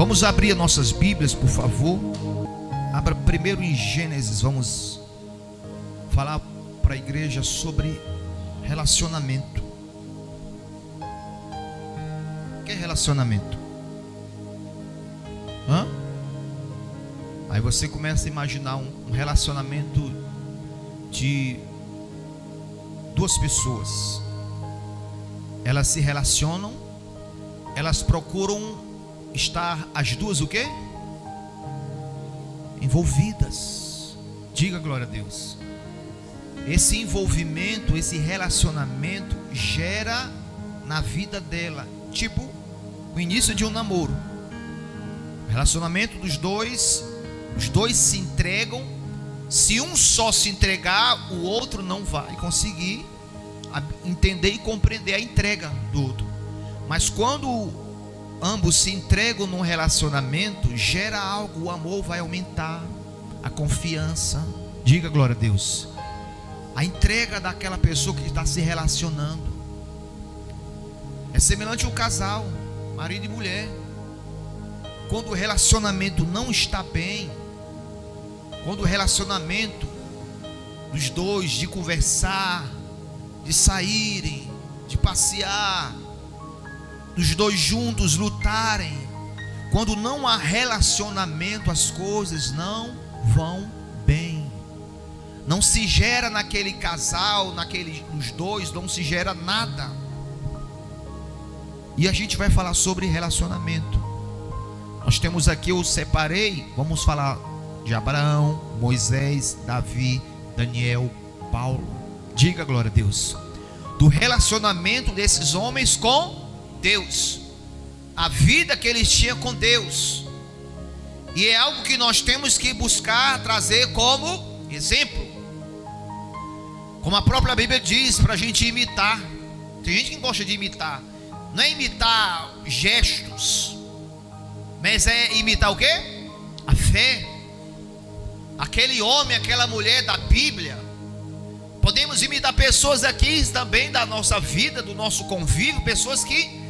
Vamos abrir nossas Bíblias, por favor. Abra primeiro em Gênesis. Vamos falar para a igreja sobre relacionamento. O que é relacionamento? Aí você começa a imaginar um relacionamento de duas pessoas. Elas se relacionam, elas procuram estar as duas o quê? Envolvidas. Diga glória a Deus. Esse envolvimento, esse relacionamento gera na vida dela, tipo o início de um namoro. O relacionamento dos dois, os dois se entregam. Se um só se entregar, o outro não vai conseguir entender e compreender a entrega do outro. Mas quando ambos se entregam num relacionamento, gera algo, o amor vai aumentar, a confiança. Diga glória a Deus. A entrega daquela pessoa que está se relacionando. É semelhante ao casal, marido e mulher. Quando o relacionamento não está bem, quando o relacionamento dos dois, de conversar, de saírem, de passear, dos dois juntos lutarem, quando não há relacionamento, as coisas não vão bem. Não se gera naquele casal, nos dois, não se gera nada. E a gente vai falar sobre relacionamento. Nós temos aqui, eu separei, vamos falar de Abraão, Moisés, Davi, Daniel, Paulo. Diga glória a Deus. Do relacionamento desses homens com Deus, a vida que eles tinham com Deus. E é algo que nós temos que buscar trazer como exemplo, como a própria Bíblia diz, para a gente imitar. Tem gente que gosta de imitar. Não é imitar gestos, mas é imitar o quê? A fé. Aquele homem, aquela mulher da Bíblia. Podemos imitar pessoas aqui também da nossa vida, do nosso convívio, pessoas que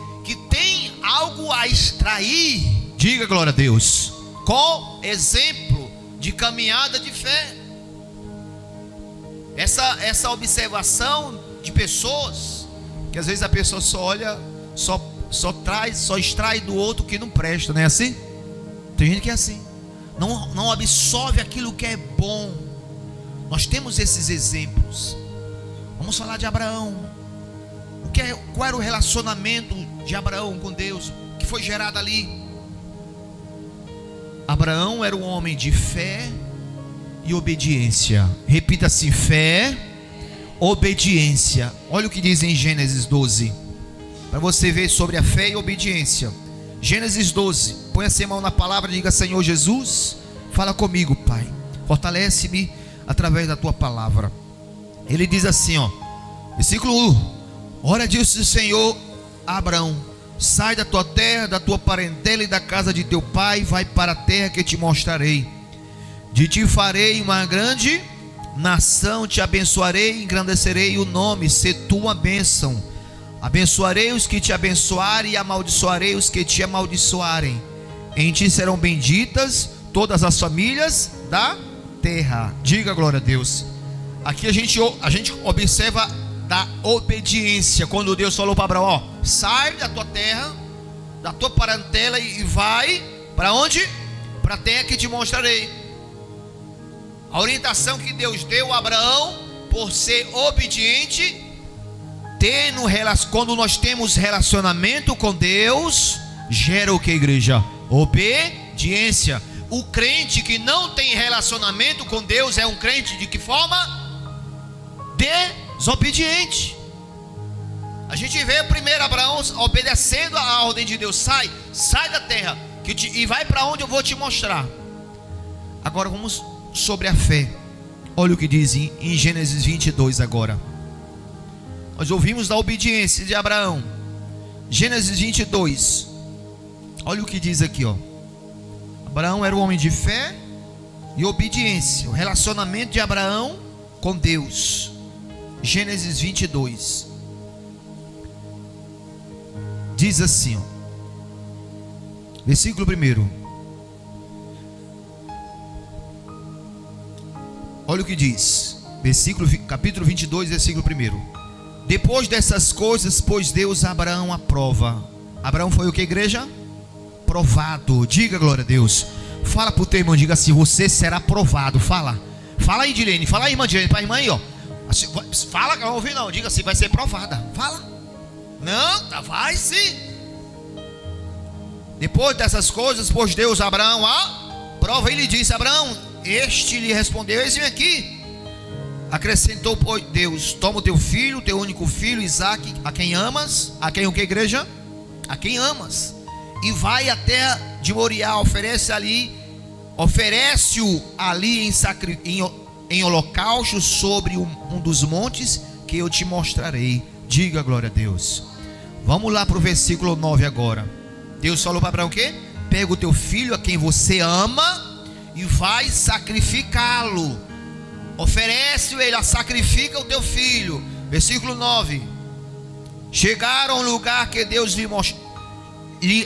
têm algo a extrair. Diga glória a Deus. Com exemplo de caminhada de fé. Essa observação de pessoas, que às vezes a pessoa só olha, só extrai do outro que não presta, não é assim? Tem gente que é assim, não absorve aquilo que é bom. Nós temos esses exemplos. Vamos falar de Abraão. Qual era o relacionamento de Abraão com Deus, que foi gerado ali? Abraão era um homem de fé e obediência. Repita assim: fé, obediência. Olha o que diz em Gênesis 12, para você ver sobre a fé e obediência. Gênesis 12, põe a mão na palavra e diga: Senhor Jesus, fala comigo, Pai, fortalece-me através da tua palavra. Ele diz assim, versículo 1: ora disse o Senhor a Abraão: sai da tua terra, da tua parentela e da casa de teu pai, vai para a terra que te mostrarei. De ti farei uma grande nação, te abençoarei, engrandecerei o nome, se tu uma bênção. Abençoarei os que te abençoarem e amaldiçoarei os que te amaldiçoarem. Em ti serão benditas todas as famílias da terra. Diga glória a Deus. Aqui a gente observa da obediência. Quando Deus falou para Abraão: sai da tua terra, da tua parentela e vai para onde? Para a terra que te mostrarei. A orientação que Deus deu a Abraão, por ser obediente, quando nós temos relacionamento com Deus, gera o que, igreja? Obediência. O crente que não tem relacionamento com Deus é um crente de que forma? Desobediente. A gente vê primeiro Abraão obedecendo a ordem de Deus: sai da terra e vai para onde eu vou te mostrar. Agora vamos sobre a fé. Olha o que diz em Gênesis 22 agora. Nós ouvimos da obediência de Abraão. Gênesis 22. Olha o que diz aqui, Abraão era um homem de fé e obediência. O relacionamento de Abraão com Deus. Gênesis 22. Diz assim, versículo 1. Olha o que diz, capítulo 22, versículo 1. Depois dessas coisas, pôs Deus a Abraão à prova. Abraão foi o que, igreja? Provado. Diga glória a Deus. Fala para o teu irmão, diga assim: você será provado. Fala aí, Dilene, fala aí, irmã Dilene, para a irmã aí, ó. Fala, não ouvi não, diga assim: vai ser provada. Fala. Não, tá, vai sim. Depois dessas coisas, pôs Deus a Abraão à prova. Ele disse: Abraão, este lhe respondeu: eis-me aqui. Acrescentou, pois, Deus: toma o teu filho, teu único filho, Isaque, a quem amas. A quem o que, igreja? A quem amas. E vai à terra de Moriá, oferece-o ali em holocausto sobre um dos montes que eu te mostrarei. Diga glória a Deus. Vamos lá para o versículo 9 agora. Deus falou para Abraão o quê? Pega o teu filho, a quem você ama, e vai sacrificá-lo. Oferece-o ele, sacrifica o teu filho. Versículo 9. Chegaram ao lugar que Deus lhe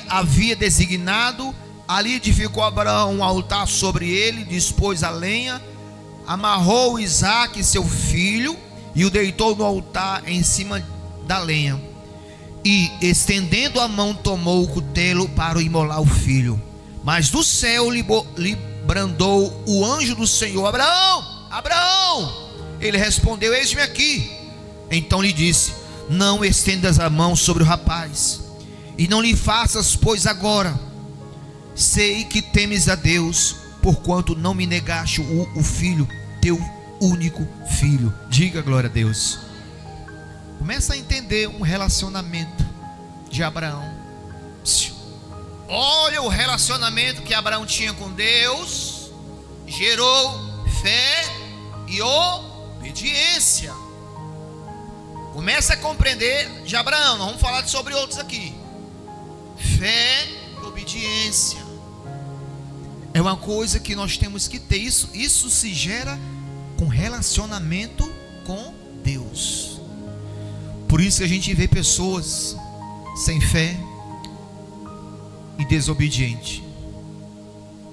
havia designado. Ali edificou Abraão um altar sobre ele, dispôs a lenha, amarrou Isaque, seu filho, e o deitou no altar em cima da lenha. E, estendendo a mão, tomou o cutelo para imolar o filho. Mas do céu lhe brandou o anjo do Senhor: Abraão, Abraão. Ele respondeu: eis-me aqui. Então lhe disse: não estendas a mão sobre o rapaz, e não lhe faças, pois agora sei que temes a Deus, porquanto não me negaste o filho, teu único filho. Diga glória a Deus. Começa a entender um relacionamento de Abraão. Olha o relacionamento que Abraão tinha com Deus. Gerou fé e obediência. Começa a compreender de Abraão. Nós vamos falar sobre outros aqui. Fé e obediência é uma coisa que nós temos que ter. Isso se gera com relacionamento com Deus. Por isso que a gente vê pessoas sem fé e desobediente,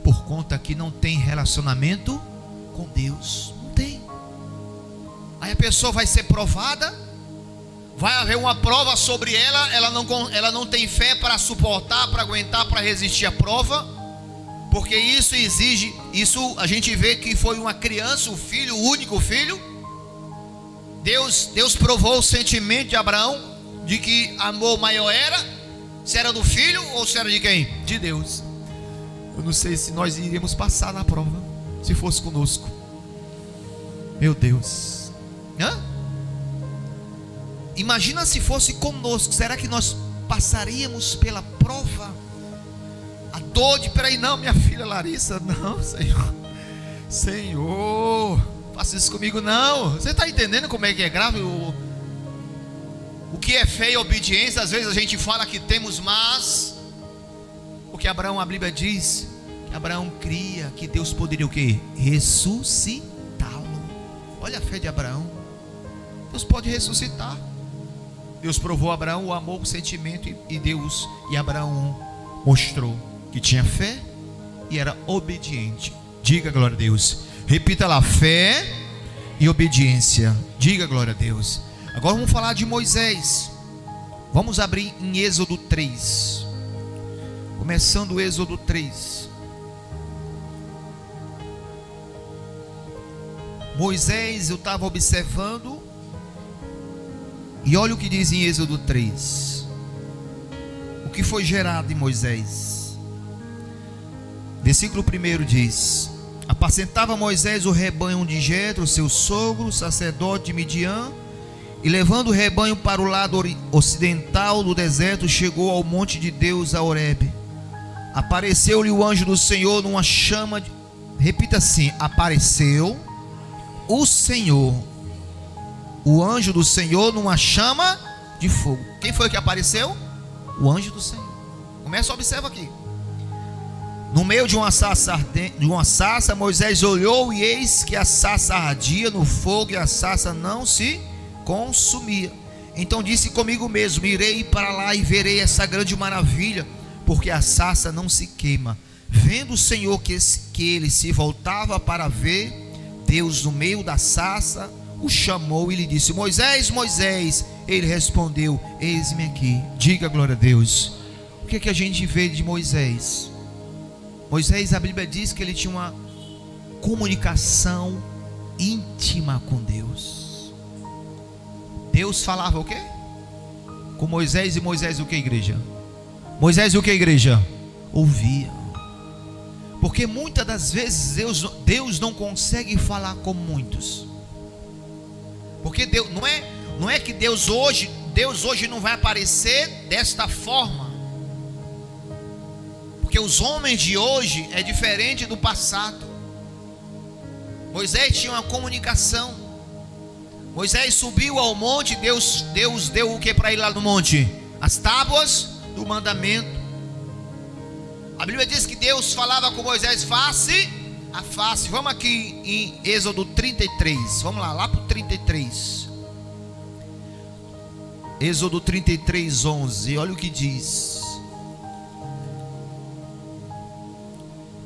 por conta que não tem relacionamento com Deus. Não tem. Aí a pessoa vai ser provada, vai haver uma prova sobre ela, ela não tem fé para suportar, para aguentar, para resistir à prova, porque isso exige, isso a gente vê que foi uma criança, o filho, o único filho. Deus provou o sentimento de Abraão, de que amor maior era, se era do filho ou se era de quem? De Deus. Eu não sei se nós iríamos passar na prova, se fosse conosco. Meu Deus. Imagina se fosse conosco, será que nós passaríamos pela prova? A dor de, peraí, não, minha filha Larissa, não, Senhor, faça isso comigo não. Você está entendendo como é que é grave o que é fé e obediência? Às vezes a gente fala que temos, mas porque Abraão, a Bíblia diz que Abraão cria que Deus poderia o quê? Ressuscitá-lo. Olha a fé de Abraão. Deus pode ressuscitar. Deus provou a Abraão o amor, o sentimento, e Abraão mostrou que tinha fé e era obediente. Diga glória a Deus. Repita lá: fé e obediência. Diga glória a Deus. Agora vamos falar de Moisés. Vamos abrir em Êxodo 3. Começando o Êxodo 3. Moisés, eu estava observando, e olha o que diz em Êxodo 3. O que foi gerado em Moisés. Versículo 1 diz: apacentava Moisés o rebanho de Jetro, seu sogro, sacerdote de Midian, e levando o rebanho para o lado ocidental do deserto, chegou ao monte de Deus, a Horebe. Apareceu-lhe o anjo do Senhor numa chama de... Repita assim: apareceu o Senhor, o anjo do Senhor, numa chama de fogo. Quem foi que apareceu? O anjo do Senhor. Começa a observar aqui. No meio de uma sarça, Moisés olhou, e eis que a sarça ardia no fogo, e a sarça não se consumia. Então disse comigo mesmo: irei para lá e verei essa grande maravilha, porque a sarça não se queima. Vendo o Senhor que ele se voltava para ver Deus no meio da sarça, o chamou e lhe disse: Moisés, Moisés. Ele respondeu: eis-me aqui. Diga glória a Deus. O que é que a gente vê de Moisés? Moisés, a Bíblia diz que ele tinha uma comunicação íntima com Deus. Deus falava o quê? Com Moisés, e Moisés o que, igreja? Moisés o que, igreja? Ouvia. Porque muitas das vezes Deus não consegue falar com muitos. Porque Deus, não é que Deus hoje não vai aparecer desta forma. Porque os homens de hoje é diferente do passado. Moisés tinha uma comunicação. Moisés subiu ao monte, Deus deu o que para ele lá no monte? As tábuas do mandamento. A Bíblia diz que Deus falava com Moisés face a face. Vamos aqui em Êxodo 33. Vamos lá para o 33. Êxodo 33, 11. Olha o que diz.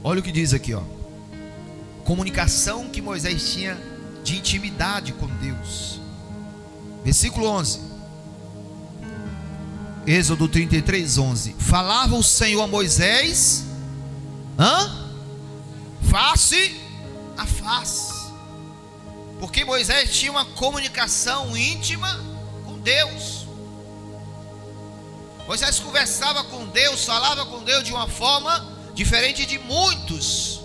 Olha o que diz aqui, ó. Comunicação que Moisés tinha de intimidade com Deus. Versículo 11. Êxodo 33, 11. Falava o Senhor a Moisés face a face. Porque Moisés tinha uma comunicação íntima com Deus. Moisés conversava com Deus, falava com Deus de uma forma diferente de muitos,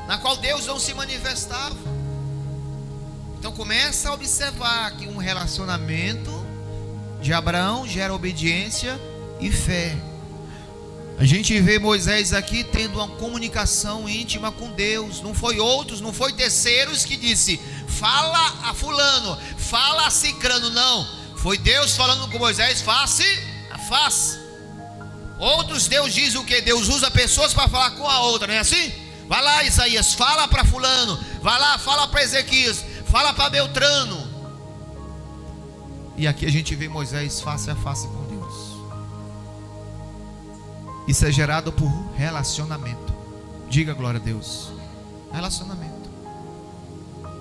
na qual Deus não se manifestava. Então começa a observar que um relacionamento de Abraão gera obediência e fé. A gente vê Moisés aqui tendo uma comunicação íntima com Deus. Não foi outros, não foi terceiros que disse: fala a fulano, fala a cicrano. Não, foi Deus falando com Moisés face a face. Outros, Deus diz o que? Deus usa pessoas para falar com a outra, não é assim? Vai lá, Isaías, fala para fulano. Vai lá, fala para Ezequias, fala para Beltrano. E aqui a gente vê Moisés face a face com Deus. Isso é gerado por relacionamento. Diga glória a Deus. Relacionamento.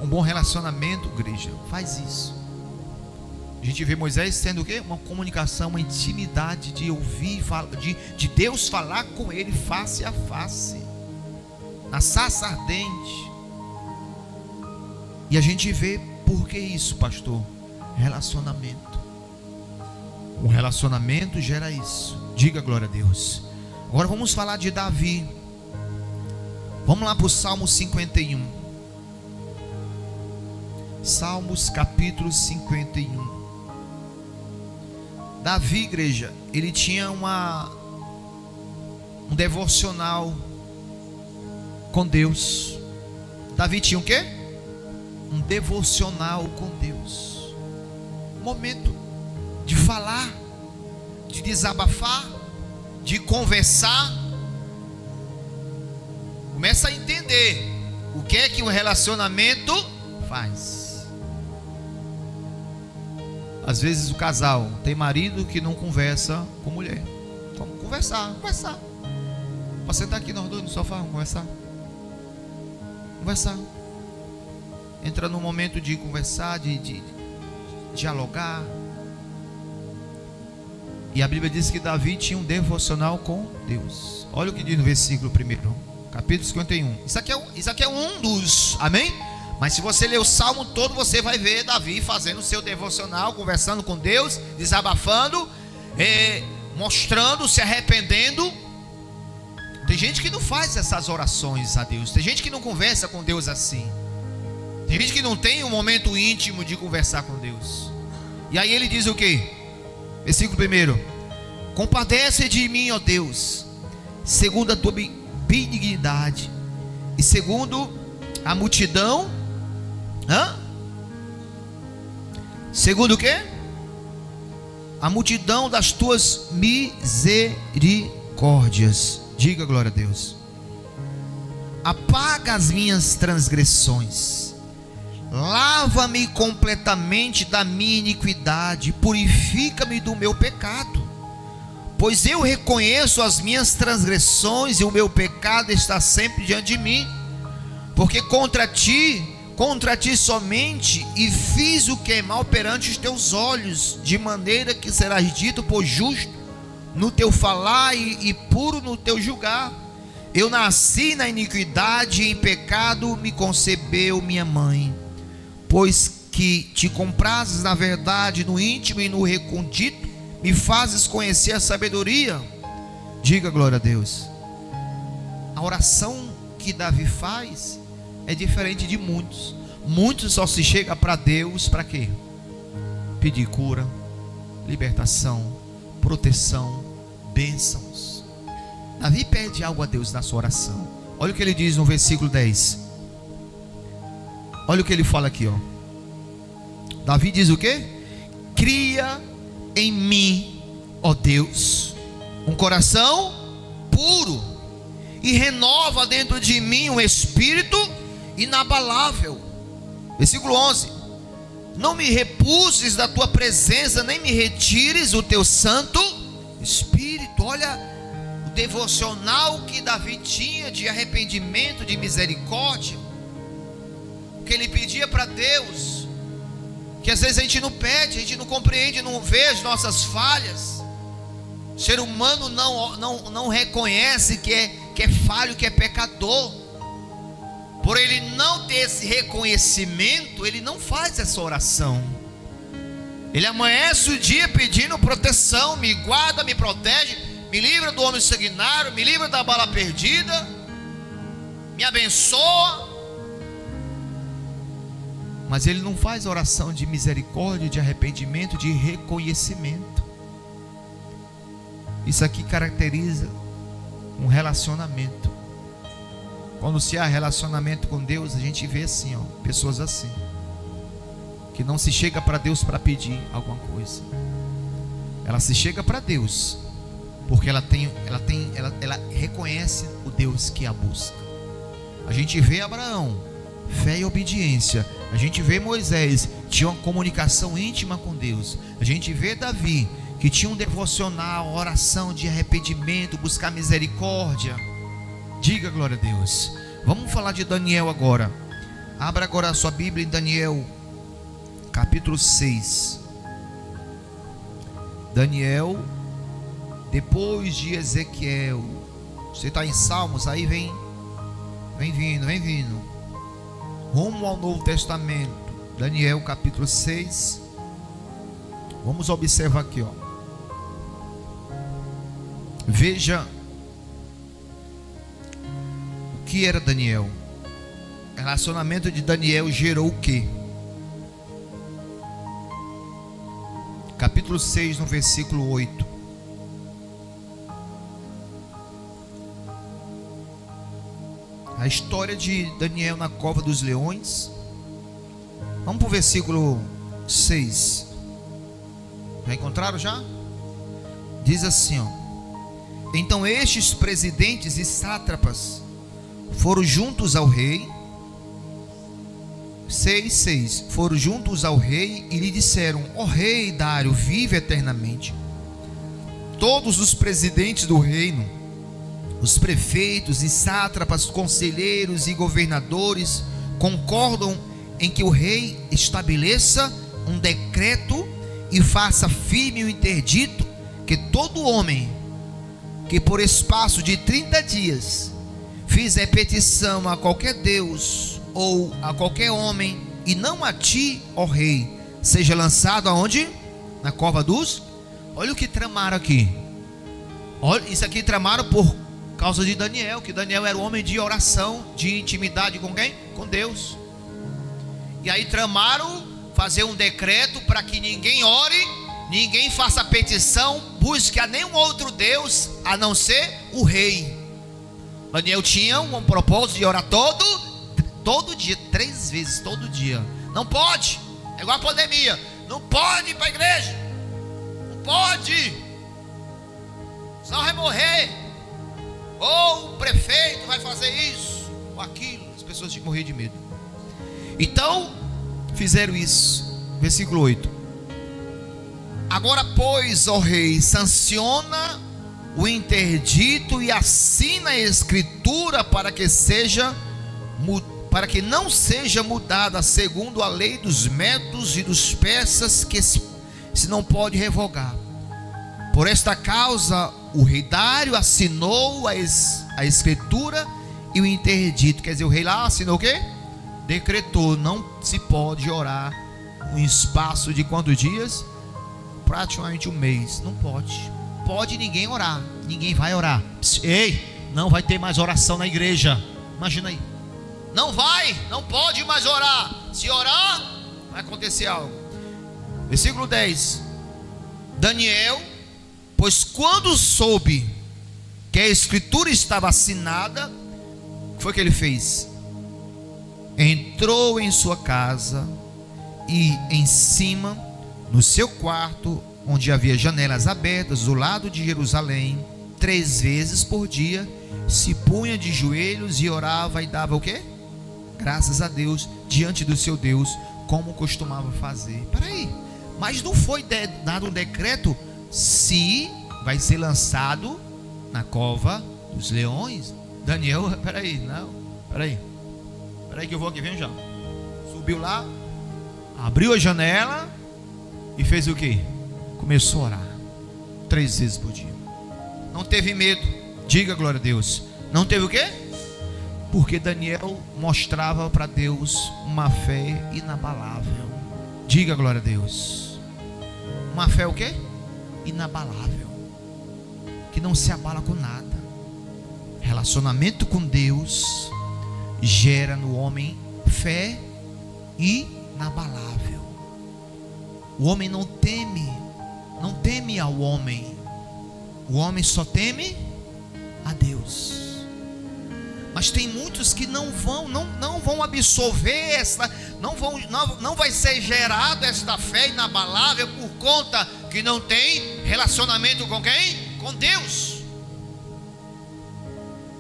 Um bom relacionamento, igreja, faz isso. A gente vê Moisés tendo o quê? Uma comunicação, uma intimidade de ouvir, de Deus falar com ele face a face, na sarça ardente. E a gente vê por que isso, pastor? Relacionamento. Um relacionamento gera isso. Diga glória a Deus. Agora vamos falar de Davi. Vamos lá para o Salmo 51. Salmos capítulo 51. Davi, igreja, ele tinha um devocional com Deus. Davi tinha o quê? Um devocional com Deus. Um momento de falar, de desabafar, de conversar. Começa a entender o que é que o relacionamento faz. Às vezes o casal tem marido que não conversa com mulher. Vamos conversar. Pode sentar aqui nós dois no sofá, vamos conversar. Entra no momento de conversar, de dialogar. E a Bíblia diz que Davi tinha um devocional com Deus. Olha o que diz no versículo 1, capítulo 51. Isso aqui é um dos, amém? Mas se você ler o salmo todo, você vai ver Davi fazendo o seu devocional, conversando com Deus, desabafando, mostrando, se arrependendo. Tem gente que não faz essas orações a Deus. Tem gente que não conversa com Deus assim. Tem gente que não tem um momento íntimo de conversar com Deus. E aí ele diz o quê? Versículo 1: compadece de mim, ó Deus, segundo a tua benignidade e segundo a multidão. Segundo o quê? A multidão das tuas misericórdias. Diga glória a Deus. Apaga as minhas transgressões, lava-me completamente da minha iniquidade, purifica-me do meu pecado, pois eu reconheço as minhas transgressões e o meu pecado está sempre diante de mim, porque contra ti somente, e fiz o que é mal perante os teus olhos, de maneira que serás dito por justo no teu falar e puro no teu julgar. Eu nasci na iniquidade, e em pecado me concebeu minha mãe. Pois que te comprases na verdade, no íntimo e no recôndito, me fazes conhecer a sabedoria. Diga glória a Deus. A oração que Davi faz é diferente de muitos. Muitos só se chega para Deus para quê? Pedir cura, libertação, proteção, bênçãos. Davi pede algo a Deus na sua oração. Olha o que ele diz no versículo 10. Olha o que ele fala aqui, ó. Davi diz o quê? Cria em mim, ó Deus, um coração puro, e renova dentro de mim um espírito inabalável. Versículo 11. Não me repuses da tua presença, nem me retires o teu santo Espírito. Olha o devocional que Davi tinha de arrependimento, de misericórdia, que ele pedia para Deus, que às vezes a gente não pede, a gente não compreende, não vê as nossas falhas. O ser humano não reconhece que é falho, que é pecador. Por ele não ter esse reconhecimento, ele não faz essa oração. Ele amanhece o dia pedindo proteção: me guarda, me protege, me livra do homem sanguinário, me livra da bala perdida, me abençoa. Mas ele não faz oração de misericórdia, de arrependimento, de reconhecimento. Isso aqui caracteriza um relacionamento. Quando se há relacionamento com Deus, a gente vê assim, ó, pessoas assim, que não se chega para Deus para pedir alguma coisa. Ela se chega para Deus porque ela reconhece o Deus que a busca. A gente vê Abraão, fé e obediência. A gente vê Moisés, tinha uma comunicação íntima com Deus. A gente vê Davi, que tinha um devocional, oração de arrependimento, buscar misericórdia. Diga glória a Deus. Vamos falar de Daniel agora. Abra agora a sua Bíblia em Daniel, capítulo 6. Daniel, depois de Ezequiel. Você está em Salmos, aí vem vindo. Rumo ao Novo Testamento. Daniel, capítulo 6. Vamos observar aqui, ó. Veja o que era Daniel. O relacionamento de Daniel gerou o quê? Capítulo 6, no versículo 8. A história de Daniel na cova dos leões. Vamos para o versículo 6. Já encontraram já? Diz assim, ó: então estes presidentes e sátrapas foram juntos ao rei. 6:6. Foram juntos ao rei e lhe disseram: ó rei Dário, vive eternamente. Todos os presidentes do reino, os prefeitos e sátrapas, conselheiros e governadores concordam em que o rei estabeleça um decreto e faça firme o interdito, que todo homem que por espaço de 30 dias fizer petição a qualquer Deus ou a qualquer homem, e não a ti, ó rei, seja lançado aonde? Na cova dos... Olha o que tramaram aqui. Olha, isso aqui tramaram por causa de Daniel, que Daniel era um homem de oração, de intimidade com quem? Com Deus. E aí tramaram fazer um decreto para que ninguém ore, ninguém faça petição, busque a nenhum outro Deus a não ser o rei. Daniel tinha um propósito de orar todo dia, 3 vezes todo dia. Não pode, é igual a pandemia, não pode ir para a igreja, não pode, senão vai morrer, ou o prefeito vai fazer isso ou aquilo. As pessoas tinham que morrer de medo. Então fizeram isso. Versículo 8: agora pois, ó rei, sanciona o interdito e assina a escritura para que não seja mudada segundo a lei dos medos e dos persas, que se não pode revogar. Por esta causa o rei Dário assinou a escritura e o interdito. Quer dizer, o rei lá assinou o quê? Decretou, não se pode orar um espaço de quantos dias? Praticamente um mês. Não pode. Pode ninguém orar. Ninguém vai orar. Ei, não vai ter mais oração na igreja. Imagina aí. Não pode mais orar. Se orar, vai acontecer algo. Versículo 10. Daniel, pois quando soube que a escritura estava assinada, o que foi que ele fez? Entrou em sua casa e em cima, no seu quarto, onde havia janelas abertas do lado de Jerusalém, 3 vezes por dia, se punha de joelhos e orava e dava o quê? Graças a Deus, diante do seu Deus, como costumava fazer. Peraí, mas não foi dado um decreto se vai ser lançado na cova dos leões? Daniel, peraí que eu vou aqui, vem já. Subiu lá, abriu a janela e fez o quê? Começou a orar 3 vezes por dia. Não teve medo. Diga glória a Deus. Não teve o quê? Porque Daniel mostrava para Deus uma fé inabalável. Diga glória a Deus. Uma fé o quê? Inabalável, que não se abala com nada. Relacionamento com Deus gera no homem fé inabalável. O homem não teme ao homem. O homem só teme a Deus. Mas tem muitos que não vão absorver não vai ser gerado esta fé inabalável por conta que não tem relacionamento com quem? Com Deus.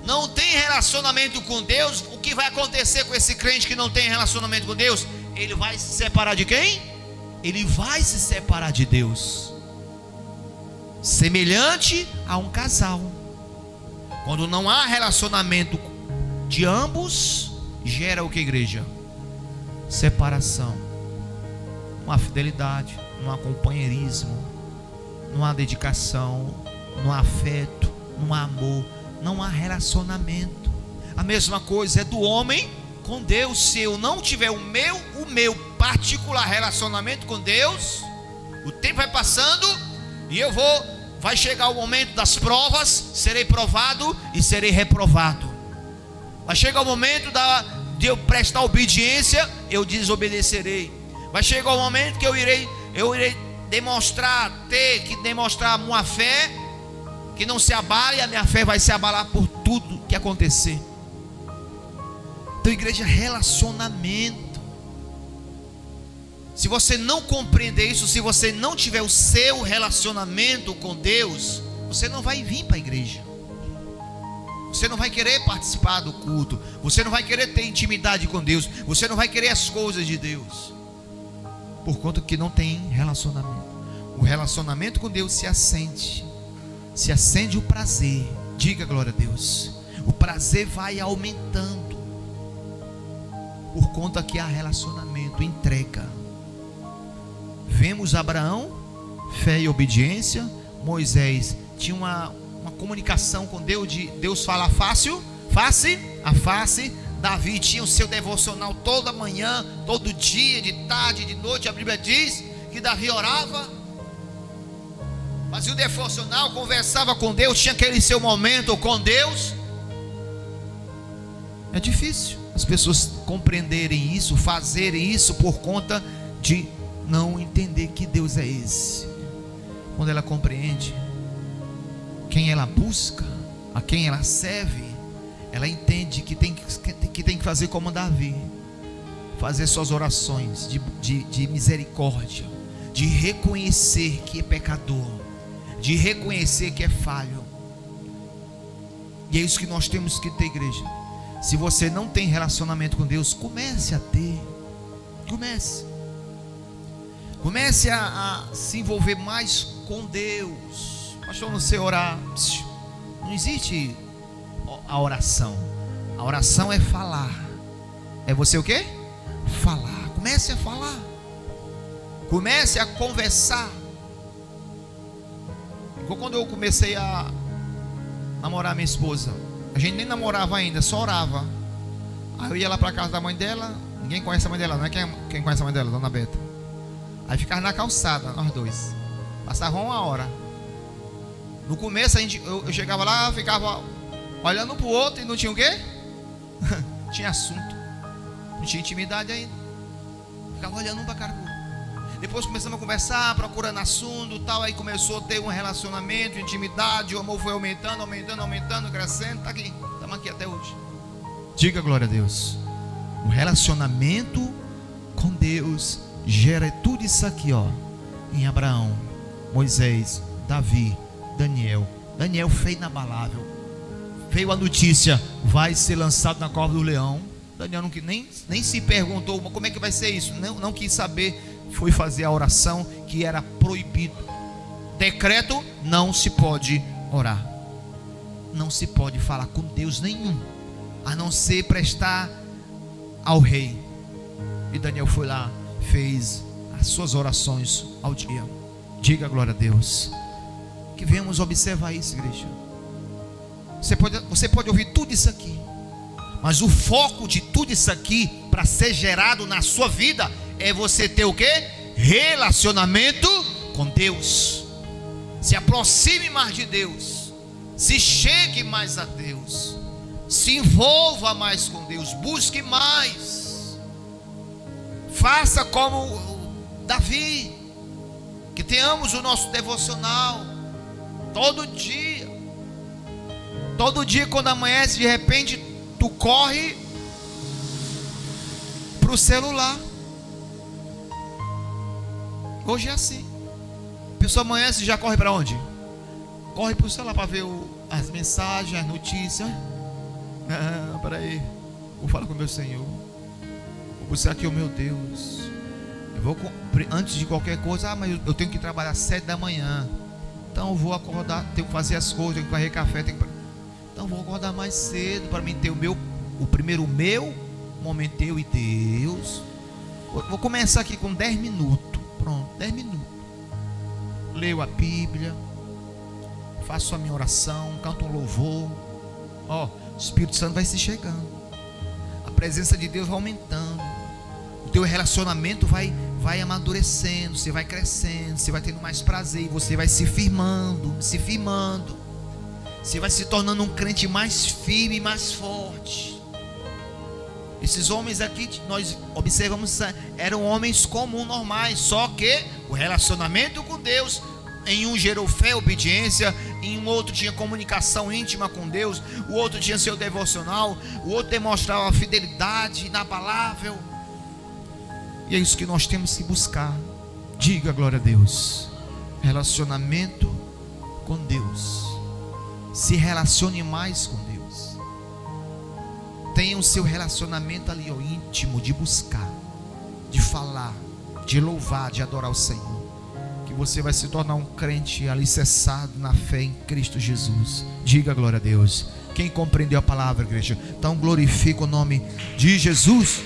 Não tem relacionamento com Deus. O que vai acontecer com esse crente que não tem relacionamento com Deus? Ele vai se separar de quem? Ele vai se separar de Deus. Semelhante a um casal. Quando não há relacionamento de ambos, gera o que, igreja? Separação. Não há fidelidade, não há companheirismo, não há dedicação, não há afeto, não há amor, não há relacionamento. A mesma coisa é do homem com Deus. Se eu não tiver o meu particular relacionamento com Deus, o tempo vai passando e vai chegar o momento das provas, serei provado e serei reprovado. Vai chegar o momento de eu prestar obediência, eu desobedecerei. Vai chegar o momento que eu irei ter que demonstrar uma fé que não se abale, e a minha fé vai se abalar por tudo que acontecer. Então, igreja, relacionamento. Se você não compreender isso, se você não tiver o seu relacionamento com Deus, você não vai vir para a igreja. Você não vai querer participar do culto. Você não vai querer ter intimidade com Deus. Você não vai querer as coisas de Deus, por conta que não tem relacionamento. O relacionamento com Deus se acende o prazer. Diga glória a Deus. O prazer vai aumentando, por conta que há relacionamento, entrega. Vemos Abraão, fé e obediência. Moisés tinha uma comunicação com Deus, de Deus fala face a face. Davi tinha o seu devocional toda manhã, todo dia, de tarde, de noite. A Bíblia diz que Davi orava, fazia o devocional, conversava com Deus, tinha aquele seu momento com Deus. É difícil as pessoas compreenderem isso, fazerem isso, por conta de não entender que Deus é esse. Quando ela compreende quem ela busca, a quem ela serve, ela entende que tem que fazer como Davi, fazer suas orações de misericórdia, de reconhecer que é pecador, de reconhecer que é falho. E é isso que nós temos que ter, igreja. Se você não tem relacionamento com Deus, comece a ter. Comece a se envolver mais com Deus. Pastor, não sei orar. Não existe a oração. A oração é falar. É você o quê? Falar. Comece a falar. Comece a conversar. Quando eu comecei a namorar minha esposa, a gente nem namorava ainda, só orava. Aí eu ia lá para casa da mãe dela. Ninguém conhece a mãe dela, não é? Quem conhece a mãe dela? Dona Beta. Aí ficava na calçada, nós dois. Passava uma hora. No começo eu chegava lá, ficava olhando um pro outro e não tinha o quê? Tinha assunto. Não tinha intimidade ainda. Ficava olhando um para cara pro outro. Depois começamos a conversar, procurando assunto, tal. Aí começou a ter um relacionamento, intimidade. O amor foi aumentando, crescendo. Tá aqui, estamos aqui até hoje. Diga glória a Deus. O relacionamento com Deus gera tudo isso aqui, ó. Em Abraão, Moisés, Davi, Daniel. Daniel foi inabalável. Veio a notícia: vai ser lançado na cova do leão. Daniel nem se perguntou como é que vai ser isso. Não quis saber. Foi fazer a oração que era proibido. Decreto: não se pode orar. Não se pode falar com Deus nenhum, a não ser prestar ao rei. E Daniel foi lá, fez as suas orações ao dia. Diga glória a Deus. Que venhamos observar isso, igreja. Você pode ouvir tudo isso aqui, mas o foco de tudo isso aqui, para ser gerado na sua vida, é você ter o quê? Relacionamento com Deus. Se aproxime mais de Deus, se chegue mais a Deus, se envolva mais com Deus, busque mais. Faça como Davi, que tenhamos o nosso devocional todo dia. Todo dia quando amanhece, de repente tu corre para o celular. Hoje é assim. A pessoa amanhece e já corre para onde? Corre para o celular para ver as mensagens, as notícias. Peraí, vou falar com o meu Senhor. Vou buscar aqui o meu Deus. Eu vou, antes de qualquer coisa, mas eu tenho que trabalhar às 7 da manhã. Então eu vou acordar, tenho que fazer as coisas, tenho que varrer café, então vou acordar mais cedo para mim ter o primeiro momento, eu e Deus. Vou começar aqui com 10 minutos. Pronto, 10 minutos. Leio a Bíblia, faço a minha oração, canto um louvor. O Espírito Santo vai se chegando, a presença de Deus vai aumentando, o teu relacionamento vai amadurecendo, você vai crescendo, você vai tendo mais prazer, e você vai se firmando, você vai se tornando um crente mais firme, mais forte. Esses homens aqui, nós observamos, eram homens comuns, normais, só que o relacionamento com Deus, em um gerou fé, obediência, em um outro tinha comunicação íntima com Deus, o outro tinha seu devocional, o outro demonstrava fidelidade inabalável. E é isso que nós temos que buscar. Diga glória a Deus. Relacionamento com Deus. Se relacione mais com Deus. Tenha o seu relacionamento ali, íntimo, de buscar, de falar, de louvar, de adorar o Senhor. Que você vai se tornar um crente alicerçado na fé em Cristo Jesus. Diga glória a Deus. Quem compreendeu a palavra, igreja? Então glorifica o nome de Jesus.